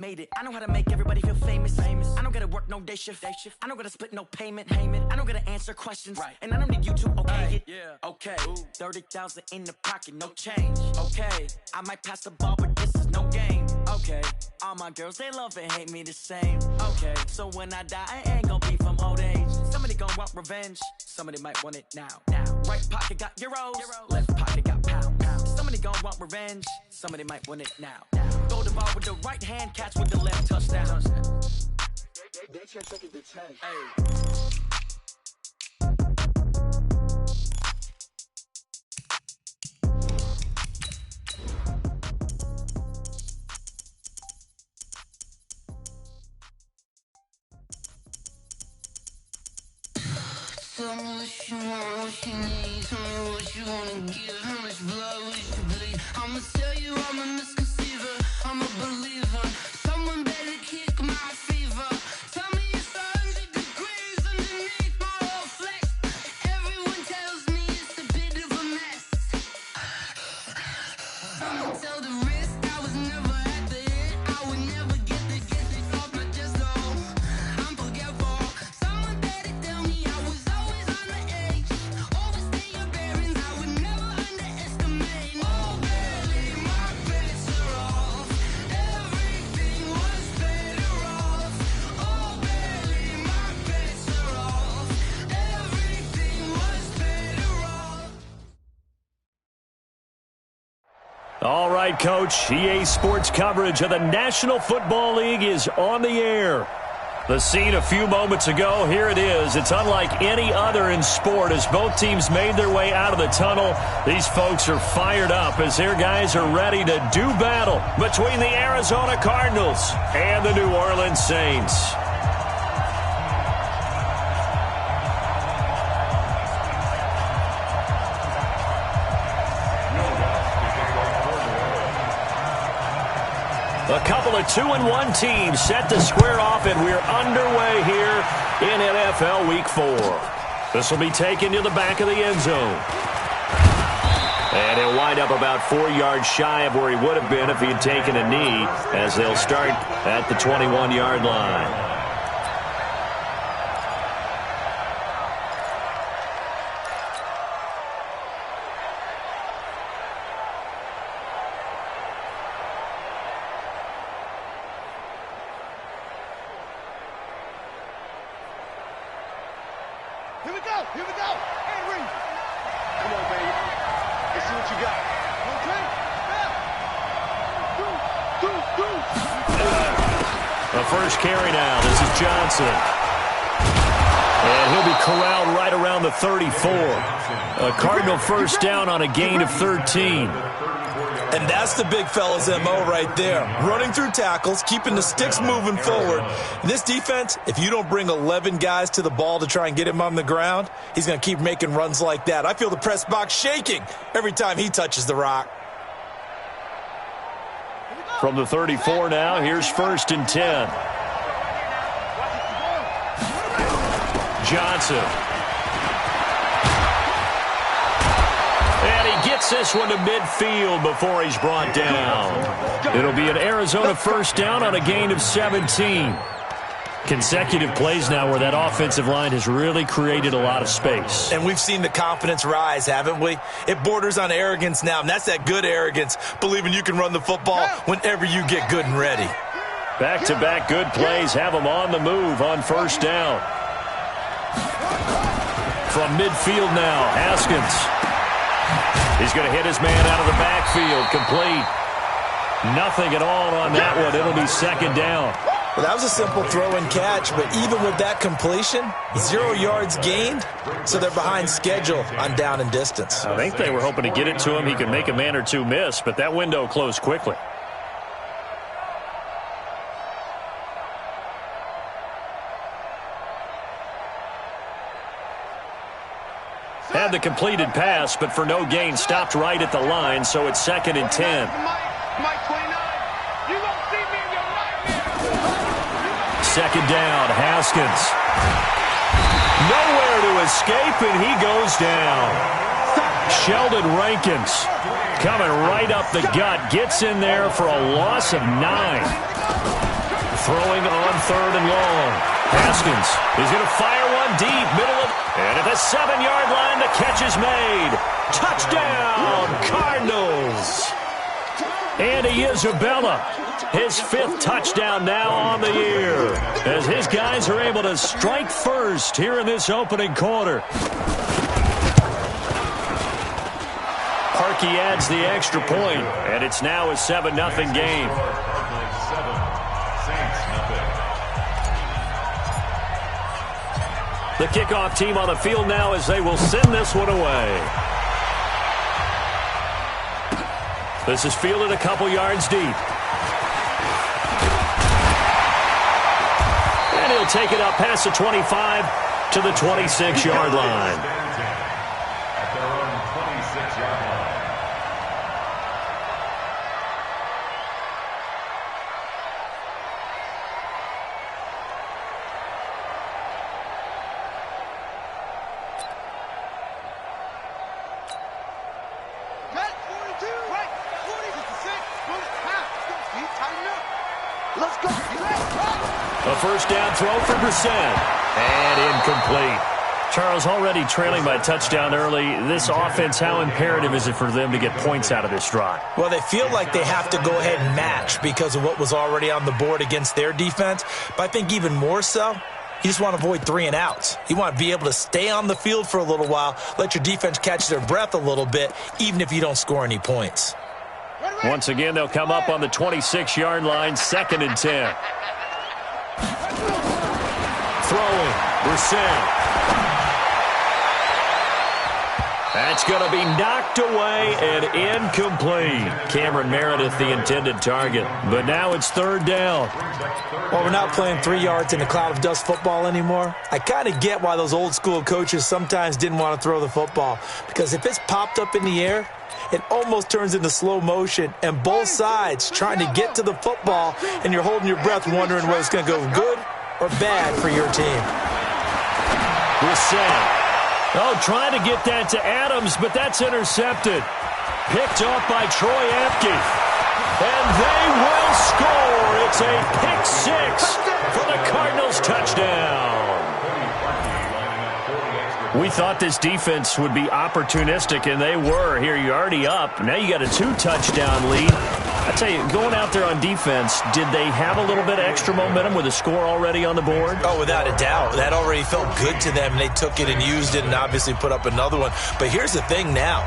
Made it. I know how to make everybody feel famous. I don't gotta work no day shift. I don't gotta split no payment. I don't gotta answer questions. Right. And I don't need you to okay it. Yeah. Okay. 30,000 in the pocket, no change. Okay. I might pass the ball, but this is no game. Okay. All my girls, they love and hate me the same. Okay. So when I die, I ain't gonna be from old age. Somebody gonna want revenge. Somebody might want it now. Right pocket got euros. Left pocket got pounds. Somebody gonna want revenge. Somebody might want it now. Throw the ball with the right hand, catch with the left, touchdown. They can't take it to 10. Hey. Tell me what you want, what you need. Tell me what you wanna give. How much blood would you bleed? I'ma tell you I'm a misconceiver. I'm a believer. Someone better kick my fever. Tell me it's 100 degrees underneath my whole flesh. Everyone tells me it's a bit of a mess. I'ma tell the risk I was never at the hit. I would never get this off my chest though. I'm forgetful. Someone better tell me I was always on the edge. Overstay your bearings, I would never underestimate. Oh baby, my bets are off. Everything was better off. Oh baby, my bets are off. Everything was better off. All right, Coach. EA Sports coverage of the National Football League is on the air. The scene a few moments ago, here it is. It's unlike any other in sport as both teams made their way out of the tunnel. These folks are fired up as their guys are ready to do battle between the Arizona Cardinals and the New Orleans Saints. A couple of 2-1 teams set to square off, and we're underway here in NFL Week 4. This will be taken to the back of the end zone. And he'll wind up about 4 yards shy of where he would have been if he had taken a knee, as they'll start at the 21-yard line. Here we go, and read. Come on, baby. Let's see what you got. Okay? The first carry now. This is Johnson. And he'll be corralled right around the 34. A Cardinal first down on a gain of 13. And that's the big fella's MO right there. Running through tackles, keeping the sticks moving forward. In this defense, if you don't bring 11 guys to the ball to try and get him on the ground, he's going to keep making runs like that. I feel the press box shaking every time he touches the rock. From the 34 now, here's 1st and 10. Johnson. And he gets this one to midfield before he's brought down. It'll be an Arizona first down on a gain of 17. Consecutive plays now where that offensive line has really created a lot of space. And we've seen the confidence rise, haven't we? It borders on arrogance now, and that's that good arrogance, believing you can run the football whenever you get good and ready. Back-to-back good plays have them on the move on first down. From midfield now, Haskins. He's going to hit his man out of the backfield, complete. Nothing at all on that one. It'll be 2nd down. Well, that was a simple throw and catch, but even with that completion, 0 yards gained, so they're behind schedule on down and distance. I think they were hoping to get it to him. He could make a man or two miss, but that window closed quickly. Had the completed pass, but for no gain, stopped right at the line, so it's 2nd and 10. Mike 29, you don't see me in your right. 2nd down, Haskins. Nowhere to escape, and he goes down. Sheldon Rankins coming right up the gut, gets in there for a loss of 9. throwing on 3rd and long. Haskins is going to fire one deep, and at the 7-yard line, the catch is made. Touchdown, Cardinals. Andy Isabella, his 5th touchdown now on the year, as his guys are able to strike first here in this opening quarter. Parkey adds the extra point, and it's now a 7-0 game. The kickoff team on the field now as they will send this one away. This is fielded a couple yards deep. And he'll take it up past the 25 to the 26-yard line. A first down throw for Brissett. And incomplete. Charles, already trailing by a touchdown early. This offense, how imperative is it for them to get points out of this drive? Well, they feel like they have to go ahead and match because of what was already on the board against their defense. But I think even more so, you just want to avoid 3 and outs. You want to be able to stay on the field for a little while, let your defense catch their breath a little bit, even if you don't score any points. Once again, they'll come up on the 26-yard line, 2nd and 10. Throwing, Brissett. That's going to be knocked away and incomplete. Cameron Meredith, the intended target. But now it's 3rd down. Well, we're not playing 3 yards in a cloud of dust football anymore. I kind of get why those old school coaches sometimes didn't want to throw the football. Because if it's popped up in the air, it almost turns into slow motion, and both sides trying to get to the football, and you're holding your breath wondering whether it's going to go good or bad for your team. Brissett. Oh, trying to get that to Adams, but that's intercepted. Picked up by Troy Apke. And they will score. It's a pick 6 for the Cardinals touchdown. We thought this defense would be opportunistic, and they were. Here, you're already up. Now you got a 2-touchdown lead. I tell you, going out there on defense, did they have a little bit of extra momentum with a score already on the board? Oh, without a doubt. That already felt good to them, and they took it and used it and obviously put up another one. But here's the thing now.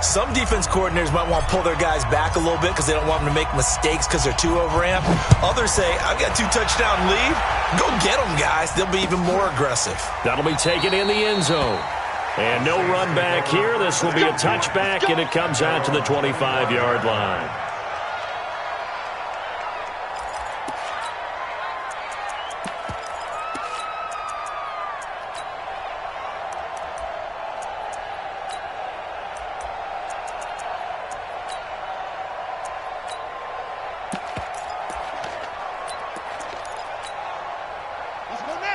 Some defense coordinators might want to pull their guys back a little bit because they don't want them to make mistakes because they're too overamped. Others say, I've got 2-touchdown lead. Go get them, guys. They'll be even more aggressive. That'll be taken in the end zone. And no run back here. This will be a touchback, and it comes out to the 25-yard line.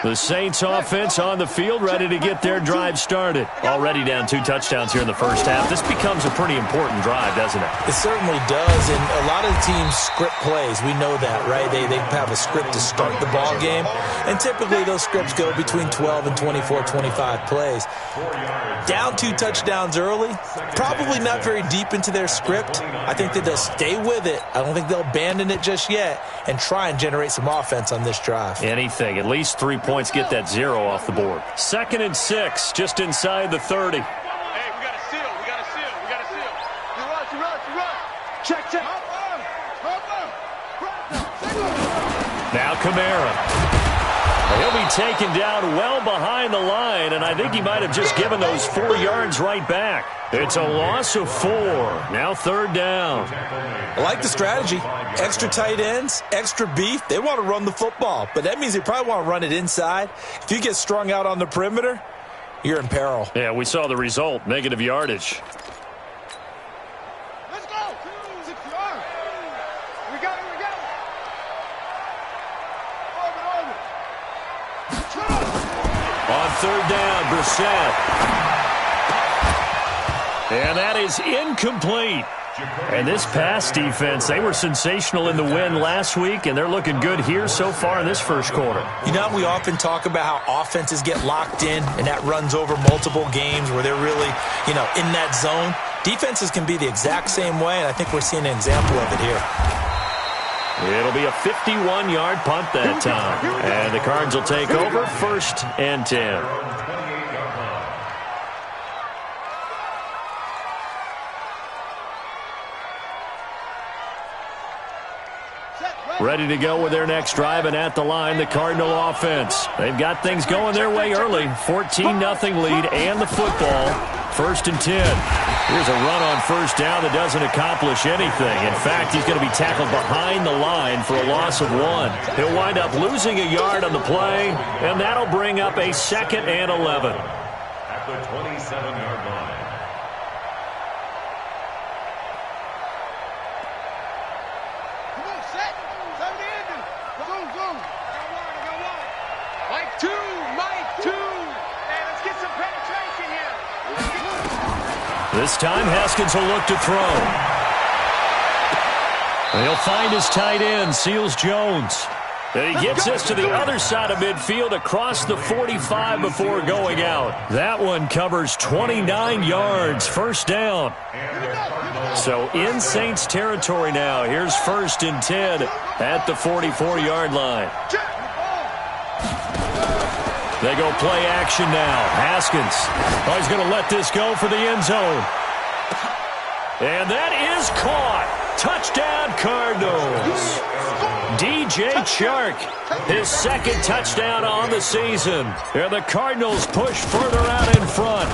The Saints offense on the field, ready to get their drive started. Already down 2 touchdowns here in the first half. This becomes a pretty important drive, doesn't it? It certainly does, and a lot of the teams script plays. We know that, right? They have a script to start the ball game, and typically those scripts go between 12 and 24, 25 plays. Down 2 touchdowns early, probably not very deep into their script. I think that they'll stay with it. I don't think they'll abandon it just yet and try and generate some offense on this drive. Anything, at least 3 points, get that 0 off the board. 2nd and 6, just inside the 30. Hey, we got a seal. We got a seal. We got a seal. You rush. Check. Now Kamara. He'll be taken down well behind the line, and I think he might have just given those 4 yards right back. It's a loss of 4. Now 3rd down. I like the strategy. Extra tight ends, extra beef. They want to run the football, but that means they probably want to run it inside. If you get strung out on the perimeter, you're in peril. Yeah, we saw the result, negative yardage. Let's go. 6 yards. We got it. On 3rd down, Brissett. And that is incomplete. And this pass defense, they were sensational in the win last week, and they're looking good here so far in this first quarter. You know, we often talk about how offenses get locked in, and that runs over multiple games where they're really, in that zone. Defenses can be the exact same way, and I think we're seeing an example of it here. It'll be a 51-yard punt that time. And the Cards will take over 1st and 10. Ready to go with their next drive, and at the line, the Cardinal offense. They've got things going their way early. 14-0 lead and the football. 1st and 10. Here's a run on 1st down that doesn't accomplish anything. In fact, he's going to be tackled behind the line for a loss of 1. He'll wind up losing a yard on the play, and that'll bring up a 2nd and 11. At the 27-yard line. This time, Haskins will look to throw. He'll find his tight end, Seals Jones. And he gets this to the other side of midfield across the 45 before going out. That one covers 29 yards, 1st down. So in Saints territory now. Here's 1st and 10 at the 44-yard line. They go play action now. Haskins. Oh, he's going to let this go for the end zone. And that is caught. Touchdown, Cardinals. DJ Chark, his 2nd touchdown on the season. And the Cardinals push further out in front.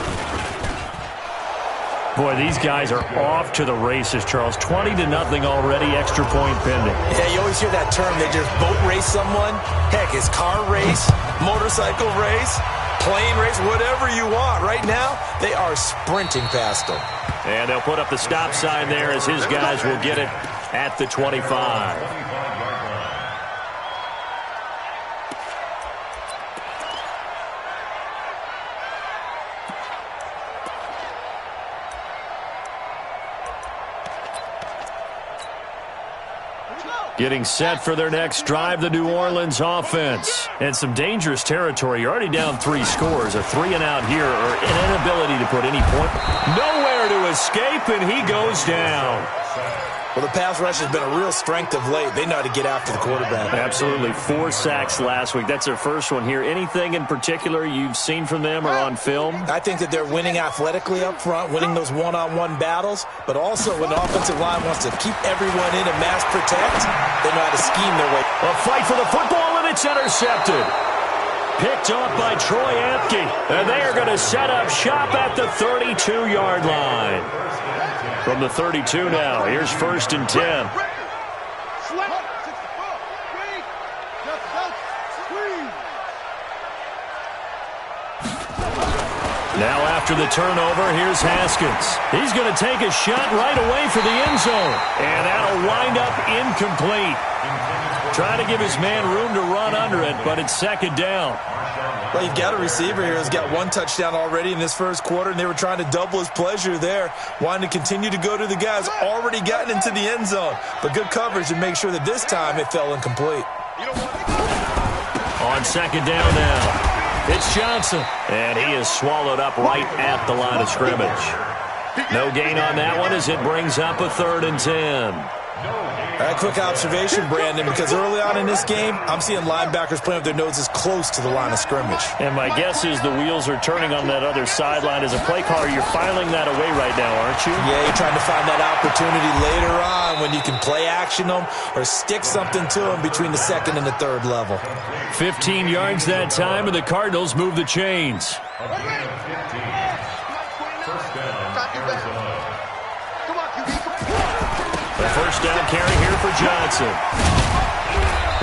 Boy, these guys are off to the races, Charles. 20-0 already, extra point pending. Yeah, you always hear that term. They just boat race someone. Heck, it's car race, motorcycle race, plane race, whatever you want. Right now, they are sprinting past them. And they'll put up the stop sign there as his guys will get it at the 25. Getting set for their next drive, the New Orleans offense. And some dangerous territory. You're already down 3 scores. A 3-and-out here, or an inability to put any point. Nowhere to escape, and he goes down. Well, the pass rush has been a real strength of late. They know how to get after the quarterback. Absolutely. 4 sacks last week. That's their first one here. Anything in particular you've seen from them or on film? I think that they're winning athletically up front, winning those one-on-one battles, but also when the offensive line wants to keep everyone in and mass protect, they know how to scheme their way. A fight for the football, and it's intercepted. Picked off by Troy Apke. And they are going to set up shop at the 32-yard line. From the 32 now, here's 1st and 10. Now after the turnover, here's Haskins. He's going to take a shot right away for the end zone. And that'll wind up incomplete. Trying to give his man room to run under it, but it's 2nd down. Well, you've got a receiver here who's got 1 touchdown already in this first quarter, and they were trying to double his pleasure there, wanting to continue to go to the guys already gotten into the end zone. But good coverage to make sure that this time it fell incomplete. On 2nd down now, it's Johnson. And he is swallowed up right at the line of scrimmage. No gain on that one as it brings up a 3rd and 10. A quick observation, Brandon, because early on in this game, I'm seeing linebackers playing with their noses close to the line of scrimmage. And my guess is the wheels are turning on that other sideline. As a play caller, you're filing that away right now, aren't you? Yeah, you're trying to find that opportunity later on when you can play action them or stick something to them between the 2nd and the 3rd level. 15 yards that time, and the Cardinals move the chains. The 1st down carry here for Johnson.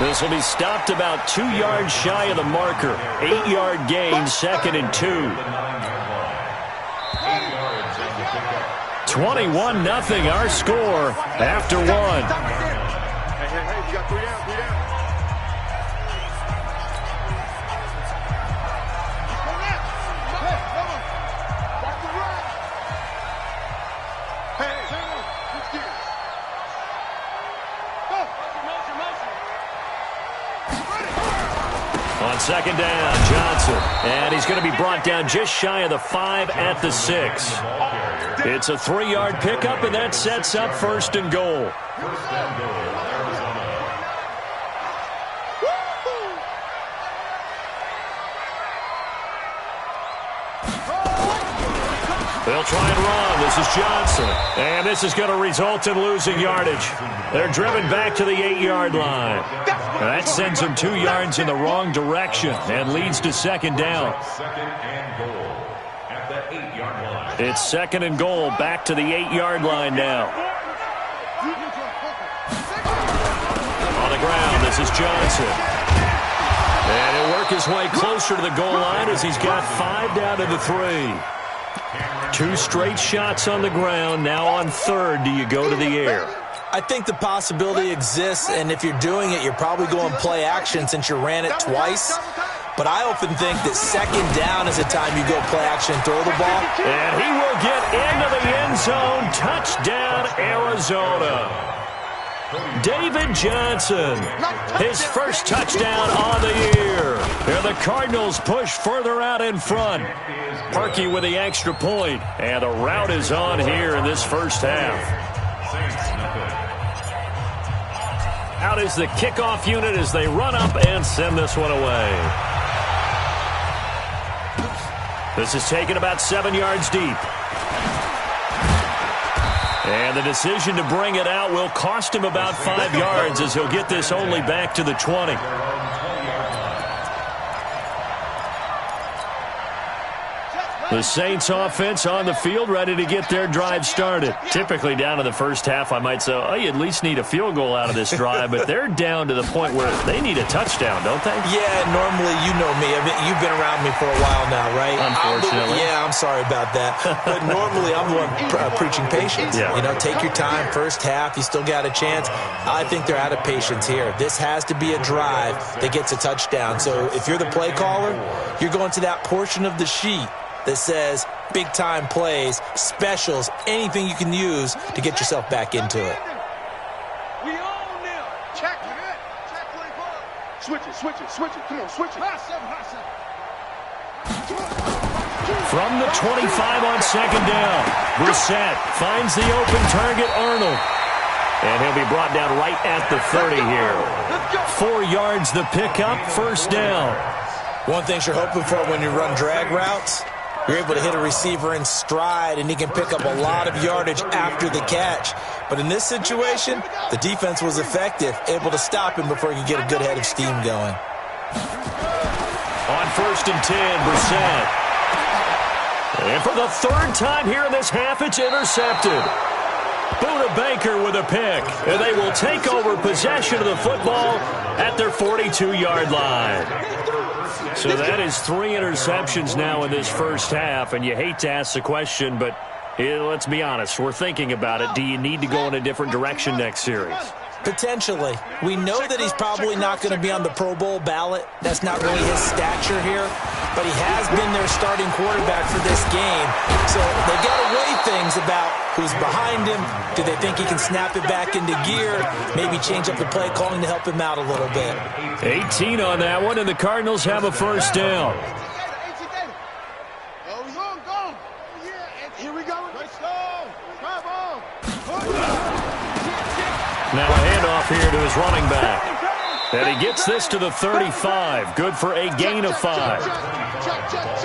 This will be stopped about 2 yards shy of the marker. 8-yard gain, 2nd and 2. 21-0 our score after 1. Hey, you got 3 down, 3 down. Hey, On second down, Johnson. And he's going to be brought down just shy of the 5 at the 6. It's a 3-yard pickup, and that sets up first and goal. They'll try and run. This is Johnson. And this is going to result in losing yardage. They're driven back to the 8-yard line. And that sends them 2 yards in the wrong direction and leads to second down. Second and goal at the 8-yard line. It's second and goal back to the 8-yard line now. On the ground, this is Johnson. And he'll work his way closer to the goal line as he's got 5 down to the 3. 2 straight shots on the ground. Now on third, do you go to the air? I think the possibility exists, and if you're doing it, you're probably going play action since you ran it twice. But I often think that second down is the time you go play action and throw the ball. And he will get into the end zone. Touchdown, Arizona. David Johnson, his first touchdown on the year. And the Cardinals push further out in front. Parkey with the extra point, and the route is on here in this first half. Out is the kickoff unit as they run up and send this one away. This is taken about 7 yards deep. And the decision to bring it out will cost him about 5 yards as he'll get this only back to the 20. The Saints offense on the field, ready to get their drive started. Typically down to the first half, I might say, oh, you at least need a field goal out of this drive, but they're down to the point where they need a touchdown, don't they? Yeah, normally, you know me. You've been around me for a while now, right? Unfortunately. I'm sorry about that. But normally, I'm the one preaching patience. Yeah. You know, take your time. First half, you still got a chance. I think they're out of patience here. This has to be a drive that gets a touchdown. So if you're the play caller, you're going to that portion of the sheet that says big-time plays, specials, anything you can use to get yourself back into it. We own them. Check it. Check 24. Switch it. Come on, switch it. High seven. From the 25 on second down, Brissett finds the open target, Arnold. And he'll be brought down right at the 30 here. 4 yards the pickup, first down. One thing you're hoping for when you run drag routes, you're able to hit a receiver in stride, and he can pick up a lot of yardage after the catch. But in this situation, the defense was effective, able to stop him before he could get a good head of steam going. On first and 10, Brissett. And for the 3rd time here in this half, it's intercepted. Buda Baker with a pick, and they will take over possession of the football at their 42-yard line. So that is 3 interceptions now in this first half, and you hate to ask the question, but let's be honest, we're thinking about it. Do you need to go in a different direction next series? Potentially. We know that he's probably not going to be on the Pro Bowl ballot. That's not really his stature here. But he has been their starting quarterback for this game. So they got to weigh things about who's behind him. Do they think he can snap it back into gear? Maybe change up the play calling to help him out a little bit. 18 on that one, and the Cardinals have a first down. Here we go. Let's go. Drive on. Now a handoff here to his running back. And he gets this to the 35. Good for a gain of 5.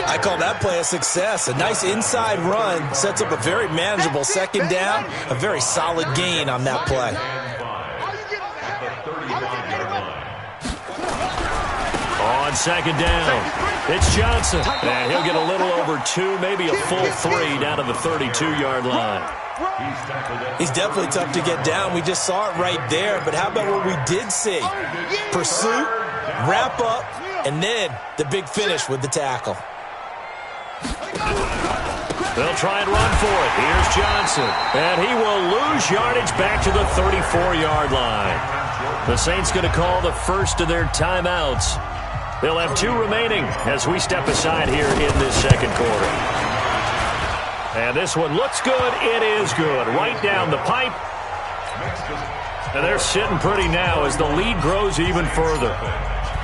I call that play a success. A nice inside run sets up a very manageable second down. A very solid gain on that play. On second down, it's Johnson. And he'll get a little over 2, maybe a full 3 down to the 32-yard line. He's definitely tough to get down. We just saw it right there. But how about what we did see? Pursuit, wrap up, and then the big finish with the tackle. They'll try and run for it. Here's Johnson. And he will lose yardage back to the 34-yard line. The Saints going to call the first of their timeouts. They'll have 2 remaining as we step aside here in this second quarter. And this one looks good. It is good. Right down the pipe. And they're sitting pretty now as the lead grows even further.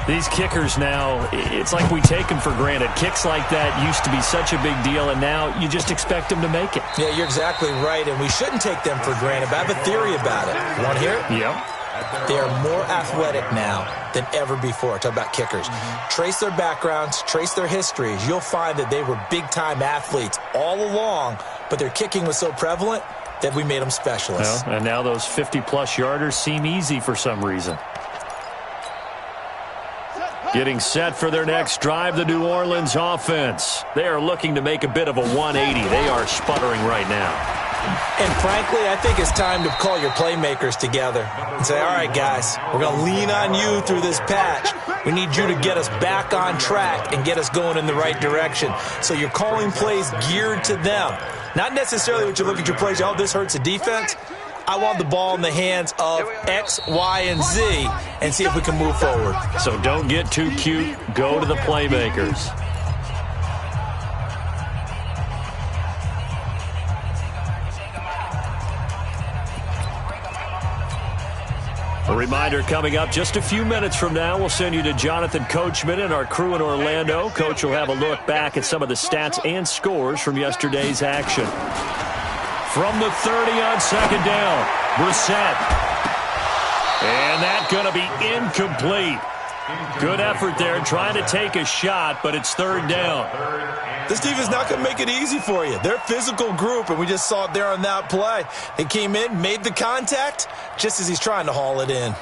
These kickers now, it's like we take them for granted. Kicks like that used to be such a big deal, and now you just expect them to make it. Yeah, you're exactly right, and we shouldn't take them for granted. But I have a theory about it. You want to hear it? Yep. They are more athletic now than ever before. Talk about kickers. Trace their backgrounds, trace their histories. You'll find that they were big-time athletes all along, but their kicking was so prevalent that we made them specialists. Well, and now those 50-plus yarders seem easy for some reason. Getting set for their next drive, the New Orleans offense. They are looking to make a bit of a 180. They are sputtering right now. And frankly, I think it's time to call your playmakers together and say, all right, guys, we're going to lean on you through this patch. We need you to get us back on track and get us going in the right direction. So you're calling plays geared to them. Not necessarily what you look at your plays, oh, this hurts the defense. I want the ball in the hands of X, Y, and Z and see if we can move forward. So don't get too cute. Go to the playmakers. A reminder coming up just a few minutes from now, we'll send you to Jonathan Coachman and our crew in Orlando. Coach will have a look back at some of the stats and scores from yesterday's action. From the 30 on second down, Brissett. And that's going to be incomplete. Good effort there trying to take a shot, but it's third down. This team is not going to make it easy for you. They're a physical group, and we just saw it there on that play. They came in, made the contact, just as he's trying to haul it in.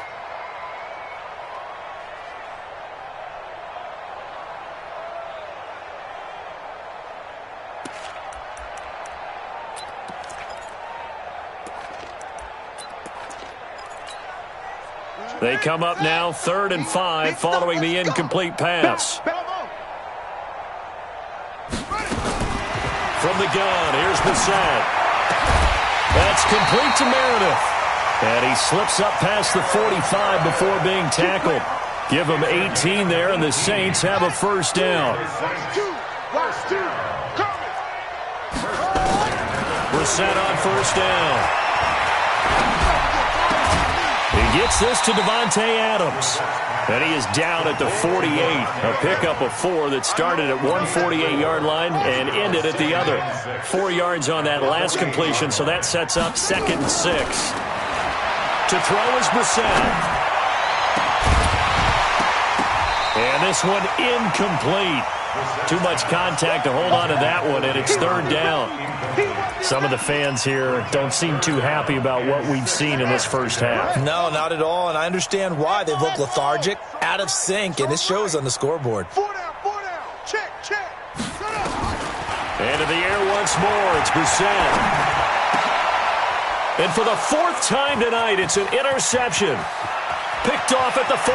They come up now, 3rd and 5, following the incomplete pass. From the gun, here's Brissett. That's complete to Meredith. And he slips up past the 45 before being tackled. Give him 18 there, and the Saints have a first down. Brissett on first down. He gets this to Devontae Adams. And he is down at the 48. A pickup of 4 that started at 148-yard line and ended at the other. 4 yards on that last completion, so that sets up 2nd and 6. To throw is Brissett. And this one incomplete. Too much contact to hold on to that one, and it's 3rd down. Some of the fans here don't seem too happy about what we've seen in this first half. No, not at all, and I understand why. They've looked lethargic, out of sync, and it shows on the scoreboard. 4 down, check. Into the air once more, it's Brissett. And for the 4th time tonight, it's an interception. Picked off at the 40.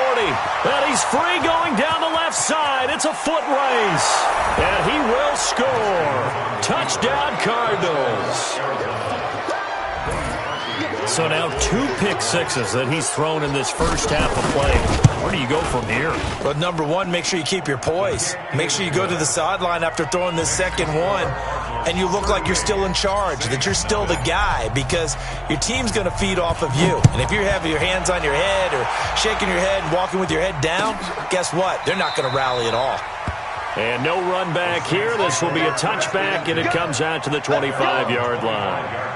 And he's free going down the left side. It's a foot race. And he will score. Touchdown, Cardinals. So now 2 pick-sixes that he's thrown in this first half of play. Where do you go from here? Well, number one, make sure you keep your poise. Make sure you go to the sideline after throwing this second one, and you look like you're still in charge, that you're still the guy, because your team's going to feed off of you. And if you're having your hands on your head or shaking your head and walking with your head down, guess what? They're not going to rally at all. And no run back here. This will be a touchback, and it comes out to the 25-yard line.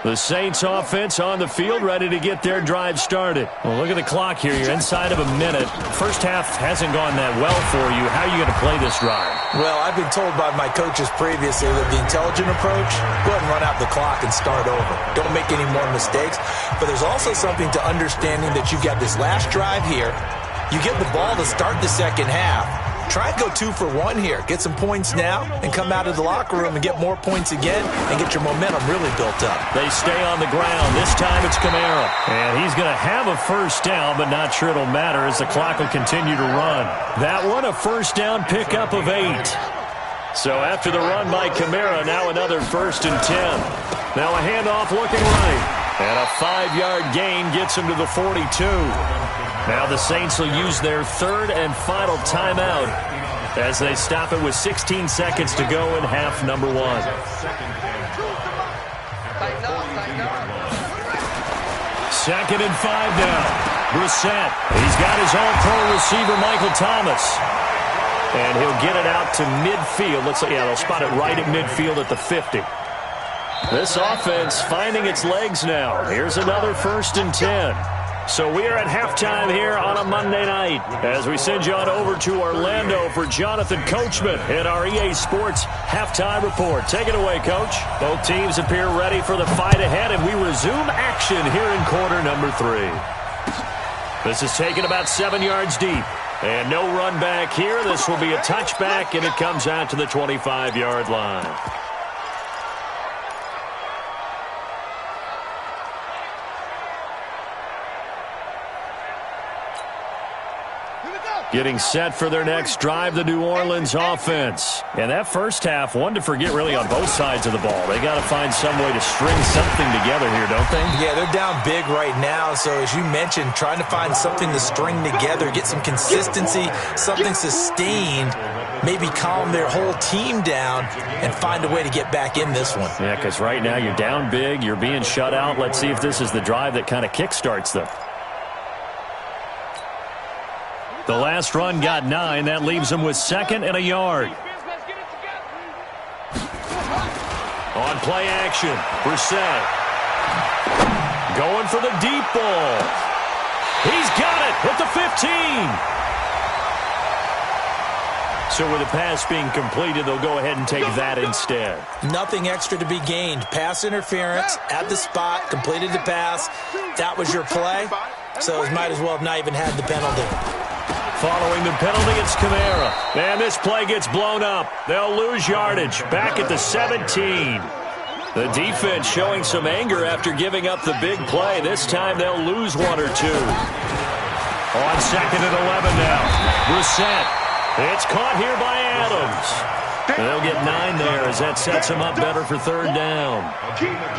The Saints offense on the field, ready to get their drive started. Well, look at the clock here. You're inside of a minute. First half hasn't gone that well for you. How are you going to play this drive? Well, I've been told by my coaches previously that the intelligent approach, go ahead and run out the clock and start over. Don't make any more mistakes. But there's also something to understanding that you've got this last drive here. You get the ball to start the second half. Try and go 2 for 1 here. Get some points now and come out of the locker room and get more points again and get your momentum really built up. They stay on the ground. This time it's Kamara. And he's going to have a first down, but not sure it'll matter as the clock will continue to run. That one, a first down pickup of 8. So after the run by Kamara, now another 1st and 10. Now a handoff looking right. And a 5-yard gain gets him to the 42. Now the Saints will use their 3rd and final timeout as they stop it with 16 seconds to go in half number 1. Second and 5 now. Brissett. He's got his all-pro receiver, Michael Thomas. And he'll get it out to midfield. They'll spot it right at midfield at the 50. This offense finding its legs now. Here's another 1st and 10. So we are at halftime here on a Monday night as we send you on over to Orlando for Jonathan Coachman in our EA Sports Halftime Report. Take it away, Coach. Both teams appear ready for the fight ahead, and we resume action here in quarter number 3. This is taken about 7 yards deep. And no run back here. This will be a touchback, and it comes out to the 25-yard line. Getting set for their next drive, the New Orleans offense. And that first half, one to forget really on both sides of the ball. They got to find some way to string something together here, don't they? Yeah, they're down big right now. So as you mentioned, trying to find something to string together, get some consistency, something sustained, maybe calm their whole team down and find a way to get back in this one. Yeah, because right now you're down big, you're being shut out. Let's see if this is the drive that kind of kickstarts them. The last run got 9. That leaves them with 2nd and a yard. On play action, Brissett. Going for the deep ball. He's got it at the 15. So with the pass being completed, they'll go ahead and take that instead. Nothing extra to be gained. Pass interference at the spot, completed the pass. That was your play. So it might as well have not even had the penalty. Following the penalty, it's Kamara. And this play gets blown up. They'll lose yardage back at the 17. The defense showing some anger after giving up the big play. This time they'll lose 1 or 2. On 2nd and 11 now. Brissett. It's caught here by Adams. They'll get 9 there as that sets them up better for 3rd down.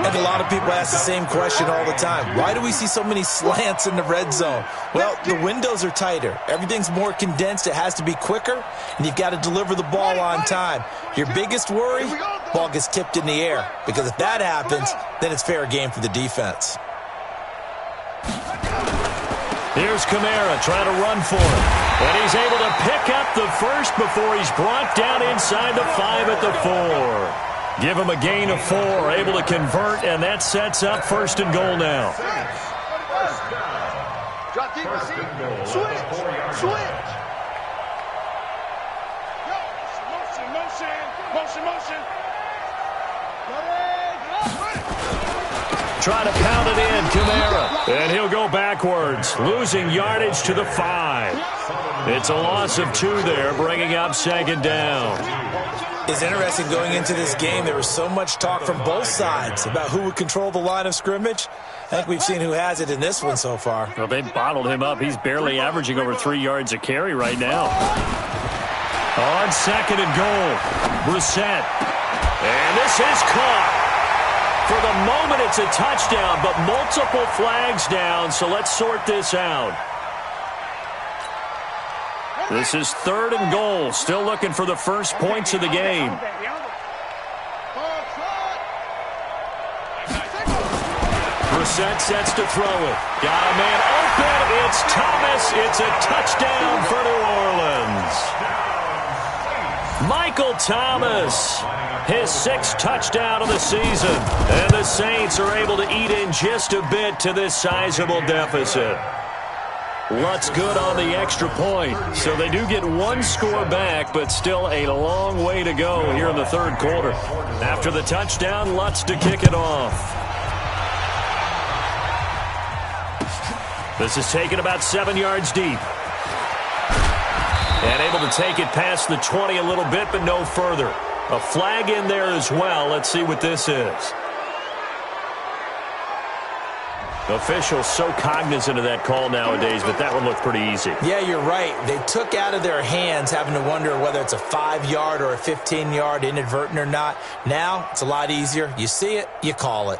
And a lot of people ask the same question all the time. Why do we see so many slants in the red zone? Well, the windows are tighter. Everything's more condensed. It has to be quicker, and you've got to deliver the ball on time. Your biggest worry, ball gets tipped in the air. Because if that happens, then it's fair game for the defense. Here's Kamara trying to run for it. And he's able to pick up the first before he's brought down inside the 5 at the 4. Give him a gain of 4, able to convert, and that sets up 1st and goal now. Drop deep, switch. Motion. Try to pound it in, Kamara. And he'll go backwards, losing yardage to the 5. It's a loss of 2 there, bringing up 2nd down. It's interesting going into this game. There was so much talk from both sides about who would control the line of scrimmage. I think we've seen who has it in this one so far. Well, they bottled him up. He's barely averaging over 3 yards a carry right now. On 2nd and goal, Brissett. And this is caught. For the moment, it's a touchdown, but multiple flags down, so let's sort this out. This is 3rd and goal, still looking for the first points of the game. Brissett sets to throw it. Got a man open. It's Thomas. It's a touchdown for New Orleans. Michael Thomas, his 6th touchdown of the season. And the Saints are able to eat in just a bit to this sizable deficit. Lutz good on the extra point. So they do get 1 score back, but still a long way to go here in the 3rd quarter. After the touchdown, Lutz to kick it off. This is taken about 7 yards deep. And able to take it past the 20 a little bit, but no further. A flag in there as well. Let's see what this is. Officials so cognizant of that call nowadays, but that one looked pretty easy. Yeah, you're right. They took out of their hands having to wonder whether it's a 5-yard or a 15-yard inadvertent or not. Now, it's a lot easier. You see it, you call it.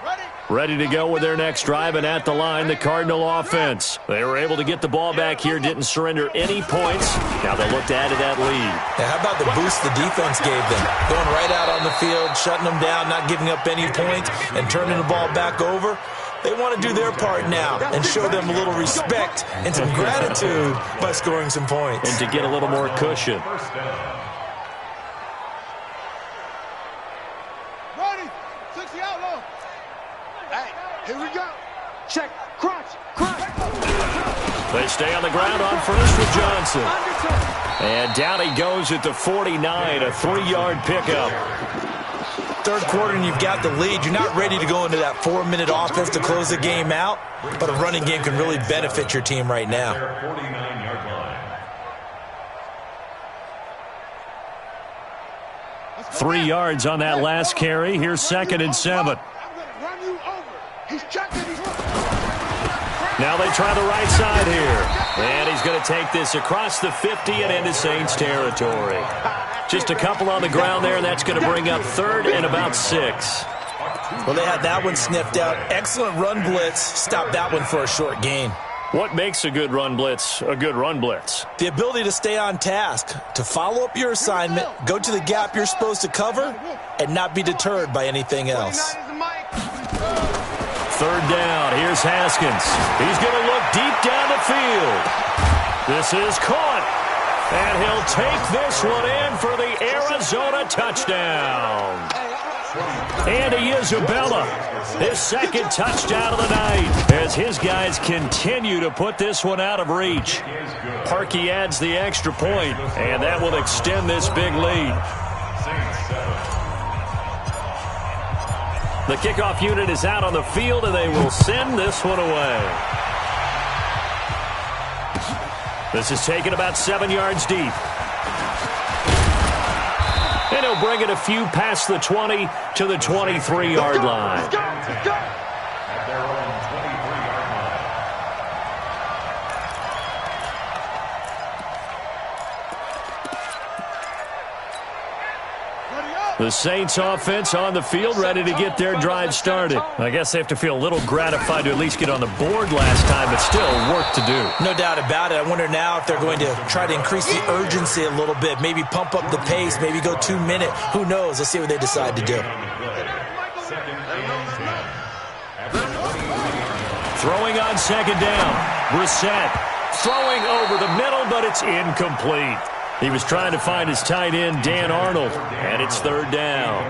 Ready? Ready to go with their next drive, and at the line, the Cardinal offense. They were able to get the ball back here, didn't surrender any points. Now they look to add to that lead. Yeah, how about the boost the defense gave them? Going right out on the field, shutting them down, not giving up any points, and turning the ball back over. They want to do their part now and show them a little respect and some gratitude by scoring some points. And to get a little more cushion. Ready, 60 out low. Hey, here we go. Check, crunch, crunch. They stay on the ground on first with Johnson. And down he goes at the 49, a 3-yard pickup. Third quarter and you've got the lead. You're not ready to go into that 4-minute offense to close the game out, but a running game can really benefit your team right now. 49-yard line. 3 yards on that last carry. Here's 2nd and 7. I'm going to run you over. He's checking. Now they try the right side here. And he's going to take this across the 50 and into Saints territory. Just a couple on the ground there, and that's going to bring up 3rd and about 6. Well, they had that one sniffed out. Excellent run blitz. Stopped that one for a short gain. What makes a good run blitz a good run blitz? The ability to stay on task, to follow up your assignment, go to the gap you're supposed to cover, and not be deterred by anything else. 3rd down. Here's Haskins. He's going to look deep down the field. This is caught. And he'll take this one in for the Arizona touchdown. Andy Isabella, his 2nd touchdown of the night, as his guys continue to put this one out of reach. Parkey adds the extra point, and that will extend this big lead. The kickoff unit is out on the field, and they will send this one away. This is taken about 7 yards deep. And he'll bring it a few past the 20 to the 23-yard line. At their own 23-yard line. The Saints offense on the field, ready to get their drive started. I guess they have to feel a little gratified to at least get on the board last time, but still work to do. No doubt about it. I wonder now if they're going to try to increase the urgency a little bit, maybe pump up the pace, maybe go 2 minute. Who knows? Let's see what they decide to do. Throwing on 2nd down. Brissett throwing over the middle, but it's incomplete. He was trying to find his tight end, Dan Arnold, and it's 3rd down.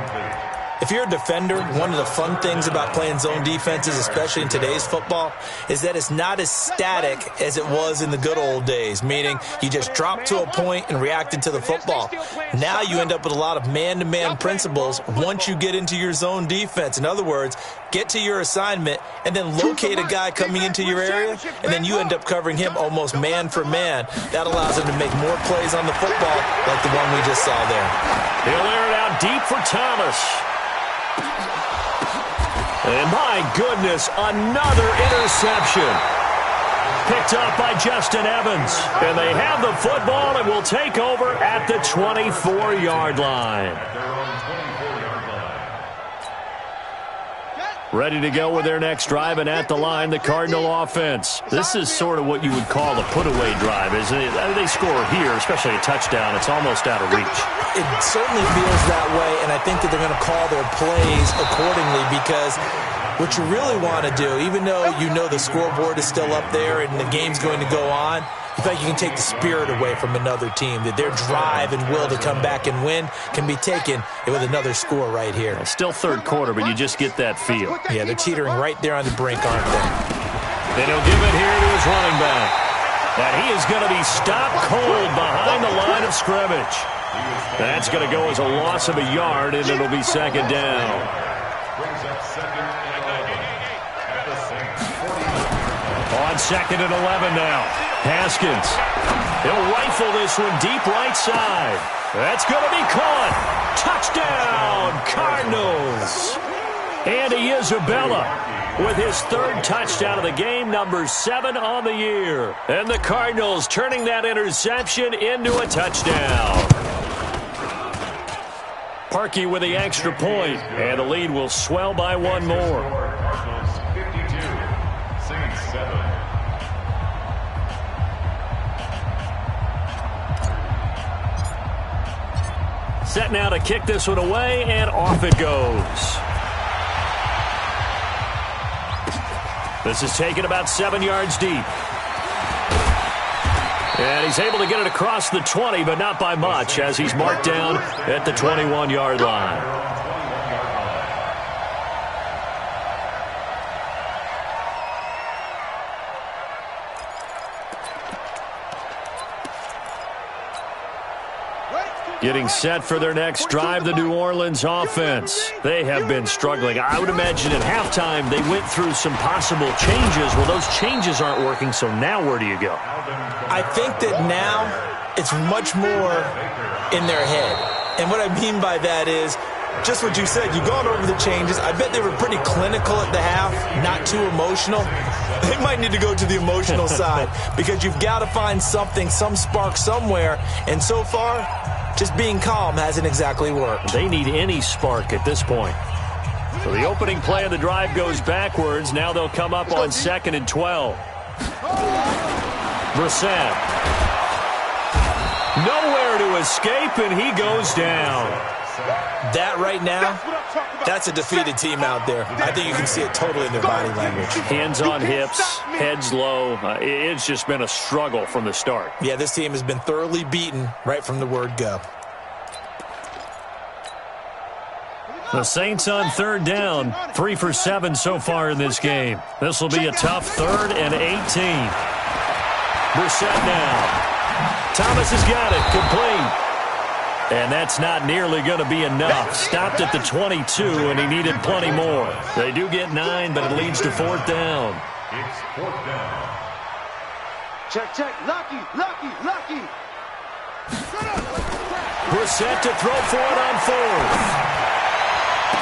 If you're a defender, one of the fun things about playing zone defenses, especially in today's football, is that it's not as static as it was in the good old days, meaning you just drop to a point and reacted to the football. Now you end up with a lot of man-to-man principles once you get into your zone defense. In other words, get to your assignment and then locate a guy coming into your area, and then you end up covering him almost man for man. That allows him to make more plays on the football like the one we just saw there. He'll air it out deep for Thomas. And my goodness, another interception. Picked up by Justin Evans. And they have the football and will take over at the 24-yard line. Ready to go with their next drive, and at the line, the Cardinal offense. This is sort of what you would call a put-away drive, isn't it? They score here, especially a touchdown. It's almost out of reach. It certainly feels that way, and I think that they're going to call their plays accordingly, because what you really want to do, even though you know the scoreboard is still up there and the game's going to go on, you feel like you can take the spirit away from another team, that their drive and will to come back and win can be taken with another score right here. Still 3rd quarter, but you just get that feel. Yeah, they're teetering right there on the brink, aren't they? Then he'll give it here to his running back. And he is going to be stopped cold behind the line of scrimmage. That's going to go as a loss of a yard, and it'll be 2nd down. Brings up 2nd and 11 at the Saints 40. On 2nd and 11 now. Haskins. He'll rifle this one deep right side. That's going to be caught. Touchdown, Cardinals. Andy Isabella with his 3rd touchdown of the game, number 7 on the year. And the Cardinals turning that interception into a touchdown. Parkey with the extra point, and the lead will swell by one more. set now to kick this one away, and off it goes. This is taken about 7 yards deep. And he's able to get it across the 20, but not by much, as he's marked down at the 21-yard line. Getting set for their next drive, the New Orleans offense. They have been struggling. I would imagine at halftime they went through some possible changes. Well, those changes aren't working, so now where do you go? I think that now it's much more in their head. And what I mean by that is just what you said. You've gone over the changes. I bet they were pretty clinical at the half, not too emotional. They might need to go to the emotional side because you've got to find something, some spark somewhere. And so far, just being calm hasn't exactly worked. They need any spark at this point. So the opening play of the drive goes backwards. Now they'll come up on 2nd and 12. Brissett. Nowhere to escape, and he goes down. That right now, that's a defeated team out there. I think you can see it totally in their body language. Hands on hips, heads low. It's just been a struggle from the start. Yeah, this team has been thoroughly beaten right from the word go. The Saints on 3rd down, 3 for 7 so far in this game. This will be a tough 3rd and 18. Brissett now. Thomas has got it, complete. And that's not nearly going to be enough. Stopped at the 22, and he needed plenty more. They do get 9, but it leads to 4th down. It's 4th down. Check. Lucky. Brissett to throw for it on 4th.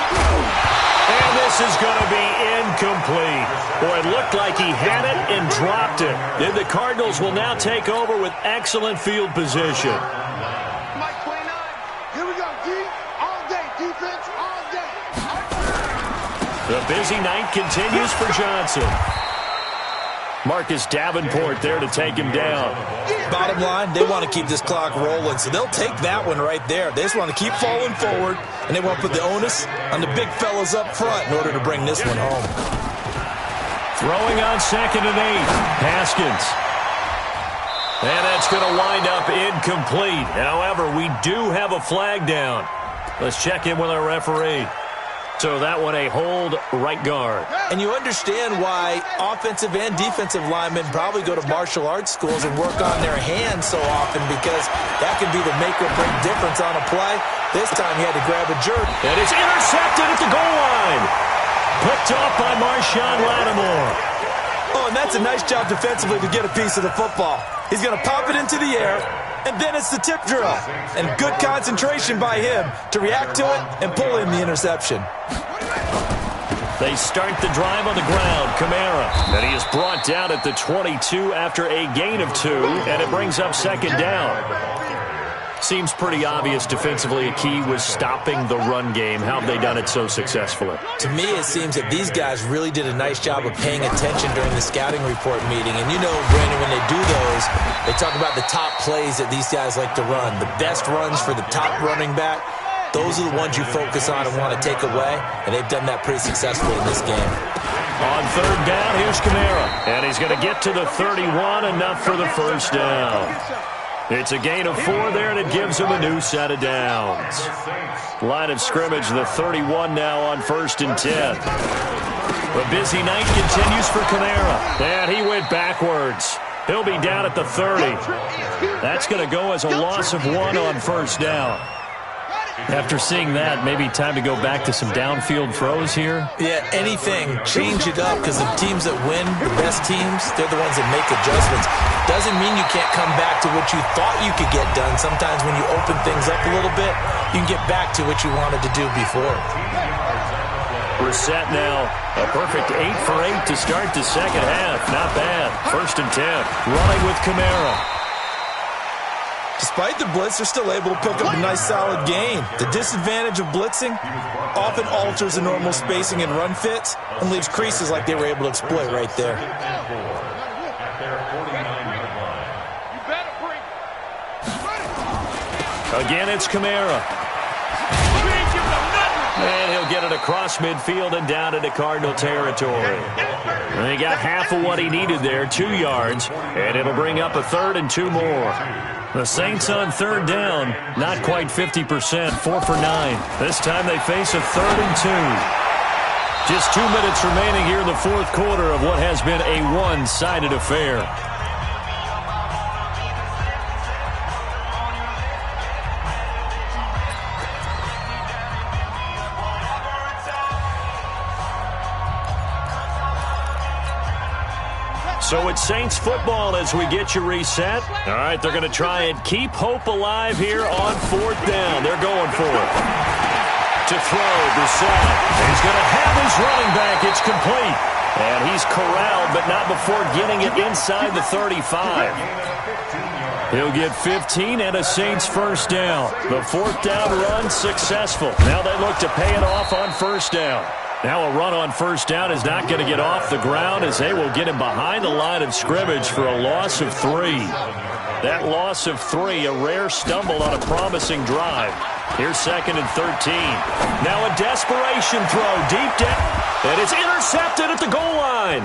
And this is going to be incomplete. Boy, it looked like he had it and dropped it. Then the Cardinals will now take over with excellent field position. Mike 29. Here we go, D. All day. Defense, all day. The busy night continues for Johnson. Marcus Davenport there to take him down. Bottom line, they want to keep this clock rolling, so they'll take that one right there. They just want to keep falling forward, and they want to put the onus on the big fellas up front in order to bring this one home. Throwing on 2nd and 8. Haskins. And that's going to wind up incomplete. However, we do have a flag down. Let's check in with our referee. So that one a hold right guard. And you understand why offensive and defensive linemen probably go to martial arts schools and work on their hands so often, because that can be the make or break difference on a play. This time he had to grab a jerk. And it's intercepted at the goal line. Picked off by Marshawn Lattimore. Oh, and that's a nice job defensively to get a piece of the football. He's going to pop it into the air, and then it's the tip drill. And good concentration by him to react to it and pull in the interception. They start the drive on the ground. Kamara. And he is brought down at the 22 after a gain of 2, and it brings up 2nd down. Seems pretty obvious defensively a key was stopping the run game. How have they done it so successfully? To me, it seems that these guys really did a nice job of paying attention during the scouting report meeting. And you know, Brandon, when they do those, they talk about the top plays that these guys like to run. The best runs for the top running back, those are the ones you focus on and want to take away. And they've done that pretty successfully in this game. On 3rd down, here's Kamara. And he's going to get to the 31, enough for the 1st down. It's a gain of 4 there, and it gives him a new set of downs. Line of scrimmage, the 31 now on 1st and 10. The busy night continues for Kamara. And he went backwards. He'll be down at the 30. That's going to go as a loss of 1 on 1st down. After seeing that, maybe time to go back to some downfield throws here? Yeah, anything. Change it up, because the teams that win, the best teams, they're the ones that make adjustments. Doesn't mean you can't come back to what you thought you could get done. Sometimes when you open things up a little bit, you can get back to what you wanted to do before. Brissett now, a perfect 8 for 8 to start the 2nd half. Not bad. 1st and 10. Running with Kamara. Despite the blitz, they're still able to pick up a nice solid gain. The disadvantage of blitzing often alters the normal spacing and run fits and leaves creases like they were able to exploit right there. Again, it's Kamara. it across midfield and down into Cardinal territory. And he got half of what he needed there, 2 yards, and it'll bring up a 3rd and 2 more. The Saints on 3rd down, not quite 50%, 4 for 9. This time they face a 3rd and 2. Just 2 minutes remaining here in the 4th quarter of what has been a one-sided affair. So it's Saints football as we get you reset. All right, they're going to try and keep hope alive here on 4th down. They're going for it. To throw, Brissett. He's going to have his running back. It's complete. And he's corralled, but not before getting it inside the 35. He'll get 15 and a Saints first down. The 4th down run successful. Now they look to pay it off on 1st down. Now a run on 1st down is not going to get off the ground as they will get him behind the line of scrimmage for a loss of 3. That loss of 3, a rare stumble on a promising drive. Here's 2nd and 13. Now a desperation throw deep down, and it's intercepted at the goal line.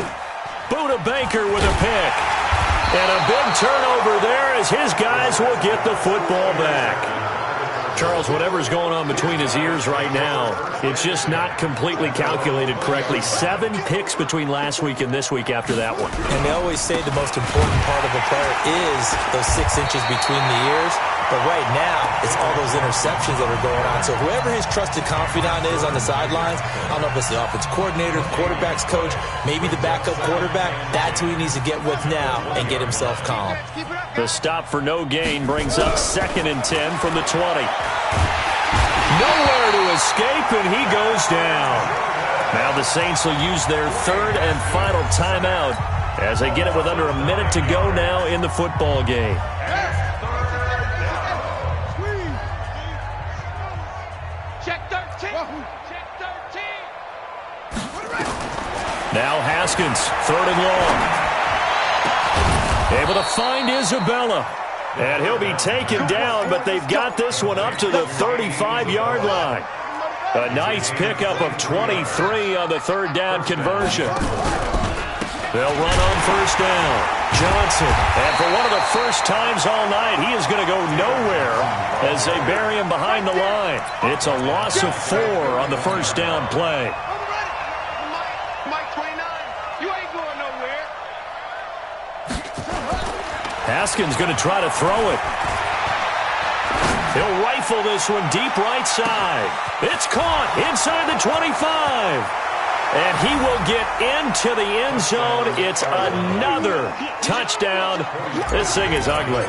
Buda Baker with a pick. And a big turnover there as his guys will get the football back. Charles, whatever's going on between his ears right now, it's just not completely calculated correctly. 7 picks between last week and this week after that one. And they always say the most important part of a player is those 6 inches between the ears. But right now, it's all those interceptions that are going on. So whoever his trusted confidant is on the sidelines, I don't know if it's the offense coordinator, the quarterback's coach, maybe the backup quarterback, that's who he needs to get with now and get himself calm. The stop for no gain brings up 2nd and 10 from the 20. Nowhere to escape, and he goes down. Now the Saints will use their 3rd and final timeout as they get it with under a minute to go now in the football game. Check 13. Check 13. Now Haskins, 3rd and long. Able to find Isabella. And he'll be taken down, but they've got this one up to the 35-yard line. A nice pickup of 23 on the 3rd down conversion. They'll run on 1st down. Johnson. And for one of the first times all night, he is going to go nowhere as they bury him behind the line. It's a loss of 4 on the 1st down play. Mike 29, you ain't going nowhere. Haskins going to try to throw it. He'll rifle this one deep right side. It's caught inside the 25. And he will get into the end zone. It's another touchdown. This thing is ugly.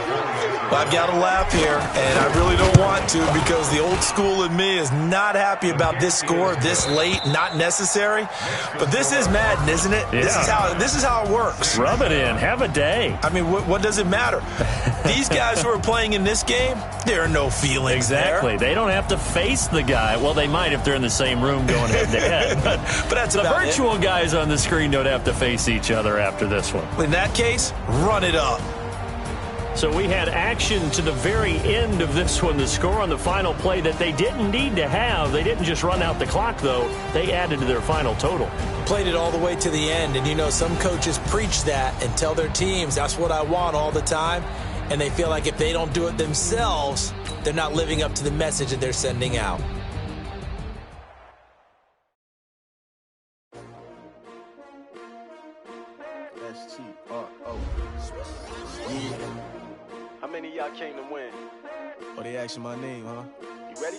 I've got to laugh here, and I really don't want to because the old school in me is not happy about this score this late, not necessary. But this is Madden, isn't it? Yeah. This is how it works. Rub it in. Have a day. I mean, what does it matter? These guys who are playing in this game, there are no feelings Exactly. there. They don't have to face the guy. Well, they might if they're in the same room going head-to-head. But that's the about virtual guys on the screen don't have to face each other after this one. In that case, run it up. So we had action to the very end of this one. The score on the final play that they didn't need to have. They didn't just run out the clock, though. They added to their final total. Played it all the way to the end. And, you know, some coaches preach that and tell their teams, that's what I want all the time. And they feel like if they don't do it themselves, they're not living up to the message that they're sending out. S-T-R-O. Yeah. How many of y'all came to win? Oh, they asking my name, huh? You ready?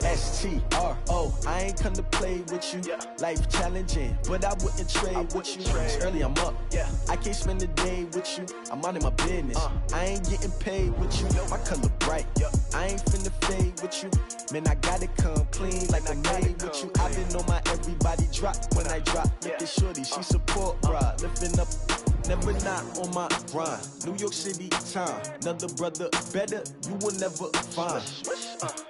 S-T-R-O. I ain't come to play with you. Life challenging, but I wouldn't trade with you. It's early, I'm up. I can't spend the day with you. I'm out of my business. I ain't getting paid with you. My color bright. I ain't finna fade with you. Man, I gotta come clean like I made with you. I been on my everybody drop when I drop. Look at shorty, she support, bruh. Lifting up. Never not on my grind. New York City time. Another brother better, you will never find.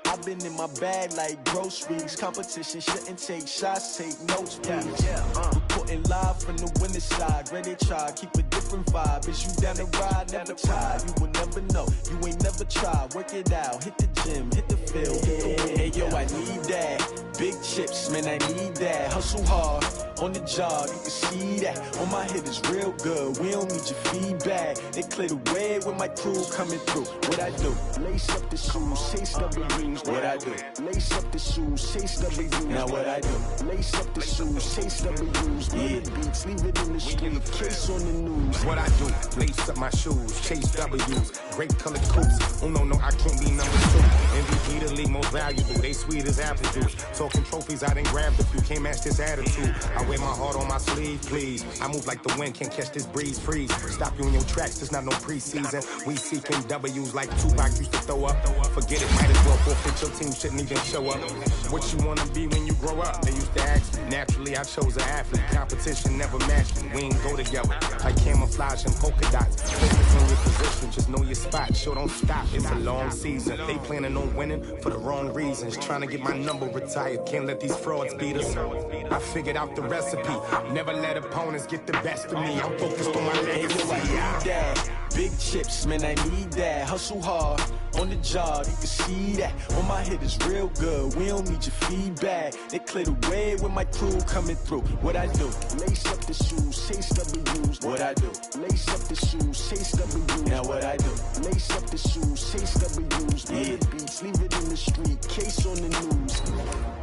I've been in my bag like groceries. Competition shouldn't take shots, take notes, please. Reporting Reporting live from the winning side. Ready to try, keep a different vibe. Is you down the ride, never tired. You will never know, you ain't never tried. Work it out, hit the gym, hit the field, hit the win. Hey yo, I need that. Big chips, man, I need that. Hustle hard, on the job, you can see that. On my head is real good, we don't need your feedback. They clear the way with my crew coming through. What I do? Lace up the shoes, chase W's. What I do? Lace up the shoes, chase W's. Now what I do? Lace up the shoes, chase W's. Yeah, beats, leave it in the street, case on the news. What I do? Lace up my shoes, chase W's. Great colored coats. Oh no, I can't be number 2. MVP the league most valuable. They sweet as apple juice. Talking trophies, I done grabbed a few. Can't match this attitude. I wear my heart on my sleeve, please. I move like the wind, can't catch this breeze, freeze. Stop you in your tracks, there's not no preseason. We seeking W's like Tupac used to throw up. Forget it, might as well forfeit. Your team shouldn't even show up. What you wanna be when you grow up? They used to ask me. Naturally, I chose an athlete. Competition never matched me. We ain't go together. Like camouflage and polka dots. Focus on your position, just know your spot. Show don't stop, it's a long season. They planning on winning for the wrong reasons. Trying to get my number retired. Can't let these frauds beat us. I figured out the recipe. Never let opponents get the best of me. I'm focused on my legacy. I need that. Big chips, man, I need that. Hustle hard, on the job, you can see that. On my head is real good, we don't need your feedback. They clear the way with my crew coming through. What I do? Lace up the shoes, chase W's. What I do? Lace up the shoes, chase W's. Now what I do? Lace up the shoes, chase W's. Yeah, beats, leave it in the street, case on the news.